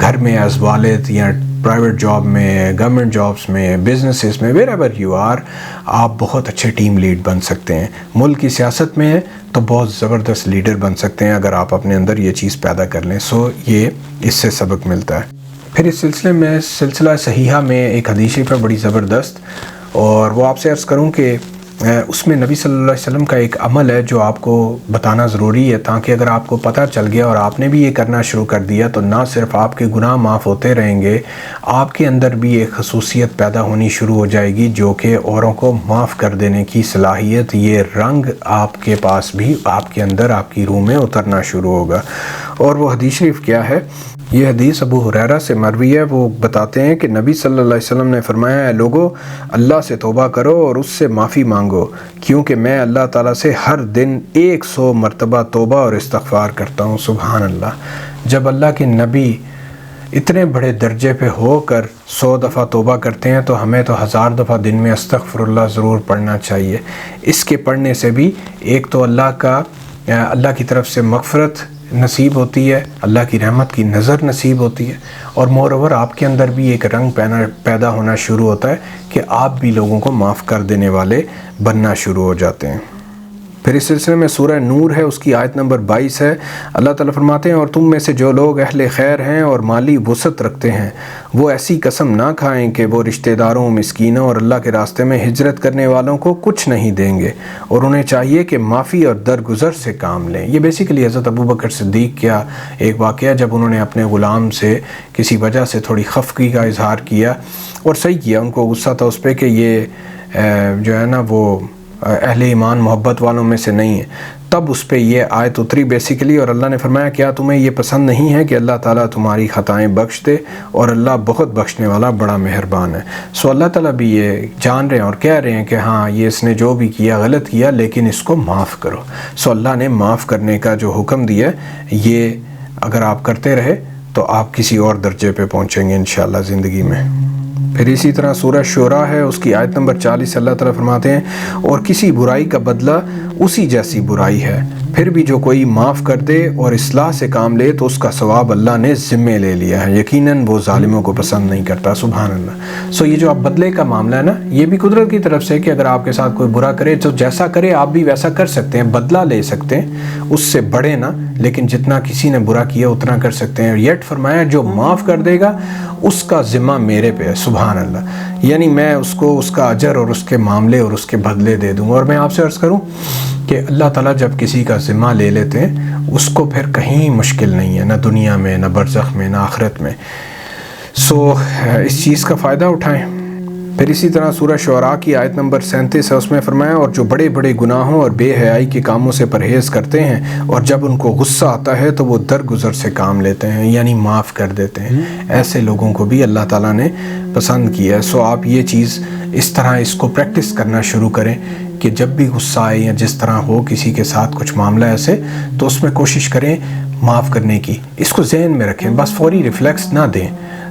گھر میں ایز والد یا پرائیویٹ جاب میں، گورنمنٹ جابس میں، بزنسز میں، ویئر ایور یو آر، آپ بہت اچھے ٹیم لیڈ بن سکتے ہیں۔ ملک کی سیاست میں ہیں تو بہت زبردست لیڈر بن سکتے ہیں اگر آپ اپنے اندر یہ چیز پیدا کر لیں۔ سو یہ اس سے سبق ملتا ہے۔ پھر اس سلسلے میں سلسلہ صحیحہ میں ایک حدیث شریف ہے بڑی زبردست، اور وہ آپ سے عرض کروں کہ اس میں نبی صلی اللہ علیہ وسلم کا ایک عمل ہے جو آپ کو بتانا ضروری ہے، تاکہ اگر آپ کو پتہ چل گیا اور آپ نے بھی یہ کرنا شروع کر دیا تو نہ صرف آپ کے گناہ معاف ہوتے رہیں گے، آپ کے اندر بھی ایک خصوصیت پیدا ہونی شروع ہو جائے گی جو کہ اوروں کو معاف کر دینے کی صلاحیت، یہ رنگ آپ کے پاس بھی، آپ کے اندر، آپ کی روح میں اترنا شروع ہوگا۔ اور وہ حدیث شریف کیا ہے؟ یہ حدیث ابو ہریرہ سے مروی ہے۔ وہ بتاتے ہیں کہ نبی صلی اللہ علیہ وسلم نے فرمایا، اے لوگو، اللہ سے توبہ کرو اور اس سے معافی مانگو، کیونکہ میں اللہ تعالیٰ سے ہر دن 100 مرتبہ توبہ اور استغفار کرتا ہوں۔ سبحان اللہ! جب اللہ کے نبی اتنے بڑے درجے پہ ہو کر 100 دفعہ توبہ کرتے ہیں تو ہمیں تو 1000 دفعہ دن میں استغفر اللہ ضرور پڑھنا چاہیے۔ اس کے پڑھنے سے بھی ایک تو اللہ کی طرف سے مغفرت نصیب ہوتی ہے، اللہ کی رحمت کی نظر نصیب ہوتی ہے، اور مور اوور آپ کے اندر بھی ایک رنگ پیدا ہونا شروع ہوتا ہے کہ آپ بھی لوگوں کو معاف کر دینے والے بننا شروع ہو جاتے ہیں۔ پھر اس سلسلے میں سورہ نور ہے، اس کی آیت نمبر 22 ہے۔ اللہ تعالیٰ فرماتے ہیں، اور تم میں سے جو لوگ اہل خیر ہیں اور مالی وسعت رکھتے ہیں وہ ایسی قسم نہ کھائیں کہ وہ رشتہ داروں، مسکینوں اور اللہ کے راستے میں ہجرت کرنے والوں کو کچھ نہیں دیں گے، اور انہیں چاہیے کہ معافی اور درگزر سے کام لیں۔ یہ بیسیکلی حضرت ابوبکر صدیق کا ایک واقعہ، جب انہوں نے اپنے غلام سے کسی وجہ سے تھوڑی خفگی کا اظہار کیا، اور صحیح کیا، ان کو غصہ تھا اس پہ کہ یہ جو ہے نا وہ اہل ایمان محبت والوں میں سے نہیں ہے، تب اس پہ یہ آیت اتری بیسیکلی، اور اللہ نے فرمایا، کیا تمہیں یہ پسند نہیں ہے کہ اللہ تعالیٰ تمہاری خطائیں بخش دے، اور اللہ بہت بخشنے والا بڑا مہربان ہے۔ سو اللہ تعالیٰ بھی یہ جان رہے ہیں اور کہہ رہے ہیں کہ ہاں، یہ اس نے جو بھی کیا غلط کیا، لیکن اس کو معاف کرو۔ سو اللہ نے معاف کرنے کا جو حکم دیا ہے، یہ اگر آپ کرتے رہے تو آپ کسی اور درجے پہ پہنچیں گے انشاءاللہ زندگی میں۔ پھر اسی طرح سورہ شعراء ہے، اس کی آیت نمبر 40، اللہ تعالیٰ فرماتے ہیں، اور کسی برائی کا بدلہ اسی جیسی برائی ہے، پھر بھی جو کوئی معاف کر دے اور اصلاح سے کام لے تو اس کا ثواب اللہ نے ذمے لے لیا ہے، یقیناً وہ ظالموں کو پسند نہیں کرتا۔ سبحان اللہ! سو یہ جو آپ بدلے کا معاملہ ہے نا، یہ بھی قدرت کی طرف سے کہ اگر آپ کے ساتھ کوئی برا کرے تو جیسا کرے آپ بھی ویسا کر سکتے ہیں، بدلہ لے سکتے ہیں، اس سے بڑے نا، لیکن جتنا کسی نے برا کیا اتنا کر سکتے ہیں۔ یٹ فرمایا، جو معاف کر دے گا اس کا ذمہ میرے پہ ہے۔ سبحان اللہ! یعنی میں اس کو اس کا اجر اور اس کے معاملے اور اس کے بدلے دے دوں گا۔ اور میں آپ سے عرض کروں کہ اللہ تعالیٰ جب کسی کا ذمہ لے لیتے ہیں اس کو پھر کہیں مشکل نہیں ہے، نہ دنیا میں، نہ برزخ میں، نہ آخرت میں۔ سو اس چیز کا فائدہ اٹھائیں۔ پھر اسی طرح سورہ شعراء کی آیت نمبر 37 ہے، اس میں فرمایا، اور جو بڑے بڑے گناہوں اور بے حیائی کے کاموں سے پرہیز کرتے ہیں اور جب ان کو غصہ آتا ہے تو وہ درگزر سے کام لیتے ہیں، یعنی معاف کر دیتے ہیں، ایسے لوگوں کو بھی اللہ تعالیٰ نے پسند کیا ہے۔ سو آپ یہ چیز اس طرح اس کو پریکٹس کرنا شروع کریں کہ جب بھی غصہ آئے یا جس طرح ہو کسی کے ساتھ کچھ معاملہ ایسے، تو اس میں کوشش کریں معاف کرنے کی، اس کو ذہن میں رکھیں، بس فوری ریفلیکس نہ دیں،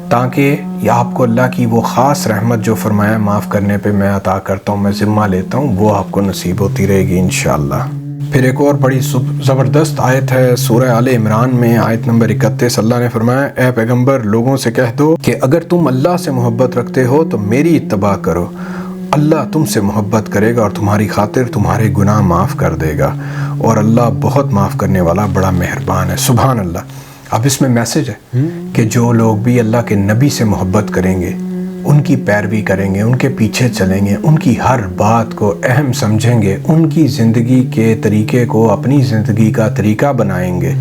تاکہ آپ کو اللہ کی وہ خاص رحمت جو فرمایا معاف کرنے پہ میں عطا کرتا ہوں، میں ذمہ لیتا ہوں، وہ آپ کو نصیب ہوتی رہے گی انشاءاللہ۔ پھر ایک اور بڑی زبردست آیت ہے سورہ آل عمران میں، آیت نمبر 31، اللہ نے فرمایا، اے پیغمبر، لوگوں سے کہہ دو کہ اگر تم اللہ سے محبت رکھتے ہو تو میری اتباع کرو، اللہ تم سے محبت کرے گا اور تمہاری خاطر تمہارے گناہ معاف کر دے گا، اور اللہ بہت معاف کرنے والا بڑا مہربان ہے۔ سبحان اللہ! اب اس میں میسج ہے کہ جو لوگ بھی اللہ کے نبی سے محبت کریں گے، ان کی پیروی کریں گے، ان کے پیچھے چلیں گے، ان کی ہر بات کو اہم سمجھیں گے، ان کی زندگی کے طریقے کو اپنی زندگی کا طریقہ بنائیں گے،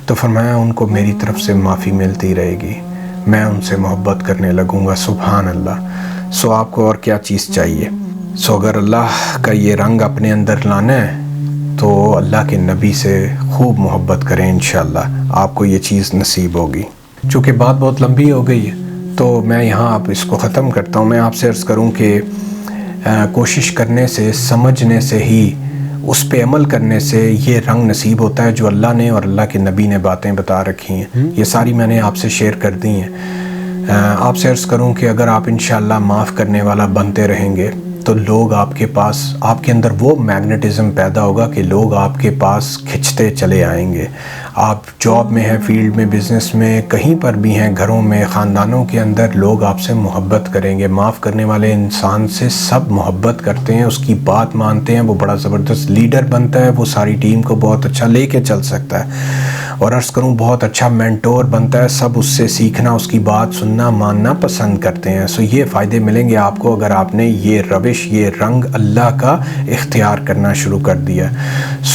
تو فرمایا ان کو میری طرف سے معافی ملتی رہے گی، میں ان سے محبت کرنے لگوں گا۔ سبحان اللہ! سو آپ کو اور کیا چیز چاہیے؟ سو اگر اللہ کا یہ رنگ اپنے اندر لانا ہے تو اللہ کے نبی سے خوب محبت کریں، انشاءاللہ آپ کو یہ چیز نصیب ہوگی۔ چونکہ بات بہت لمبی ہو گئی ہے تو میں یہاں آپ اس کو ختم کرتا ہوں۔ میں آپ سے عرض کروں کہ کوشش کرنے سے، سمجھنے سے ہی، اس پہ عمل کرنے سے یہ رنگ نصیب ہوتا ہے جو اللہ نے اور اللہ کے نبی نے باتیں بتا رکھی ہیں، یہ ساری میں نے آپ سے شیئر کر دی ہیں۔ آپ سے عرض کروں کہ اگر آپ انشاءاللہ معاف کرنے والا بنتے رہیں گے تو لوگ آپ کے پاس، آپ کے اندر وہ میگنیٹزم پیدا ہوگا کہ لوگ آپ کے پاس کھنچتے چلے آئیں گے، آپ جاب میں ہیں، فیلڈ میں، بزنس میں، کہیں پر بھی ہیں، گھروں میں، خاندانوں کے اندر لوگ آپ سے محبت کریں گے۔ معاف کرنے والے انسان سے سب محبت کرتے ہیں، اس کی بات مانتے ہیں، وہ بڑا زبردست لیڈر بنتا ہے، وہ ساری ٹیم کو بہت اچھا لے کے چل سکتا ہے، اور عرض کروں بہت اچھا مینٹور بنتا ہے، سب اس سے سیکھنا، اس کی بات سننا، ماننا پسند کرتے ہیں۔ سو یہ فائدے ملیں گے آپ کو اگر آپ نے یہ روش، یہ رنگ اللہ کا اختیار کرنا شروع کر دیا۔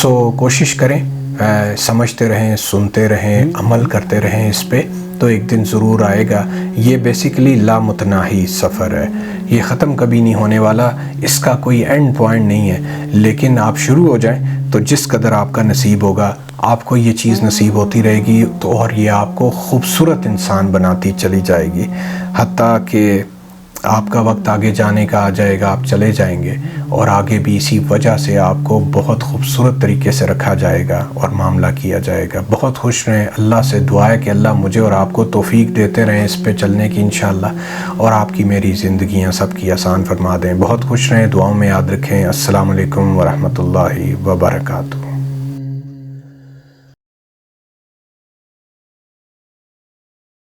سو کوشش کریں، سمجھتے رہیں، سنتے رہیں، عمل کرتے رہیں اس پہ، تو ایک دن ضرور آئے گا۔ یہ بیسیکلی لامتناہی سفر ہے، یہ ختم کبھی نہیں ہونے والا، اس کا کوئی اینڈ پوائنٹ نہیں ہے، لیکن آپ شروع ہو جائیں تو جس قدر آپ کا نصیب ہوگا آپ کو یہ چیز نصیب ہوتی رہے گی، تو اور یہ آپ کو خوبصورت انسان بناتی چلی جائے گی، حتیٰ کہ آپ کا وقت آگے جانے کا آ جائے گا، آپ چلے جائیں گے، اور آگے بھی اسی وجہ سے آپ کو بہت خوبصورت طریقے سے رکھا جائے گا اور معاملہ کیا جائے گا۔ بہت خوش رہیں، اللہ سے دعا ہے کہ اللہ مجھے اور آپ کو توفیق دیتے رہیں اس پہ چلنے کی انشاءاللہ، اور آپ کی میری زندگیاں سب کی آسان فرما دیں۔ بہت خوش رہیں، دعاؤں میں یاد رکھیں۔ السلام علیکم ورحمۃ اللہ وبرکاتہ۔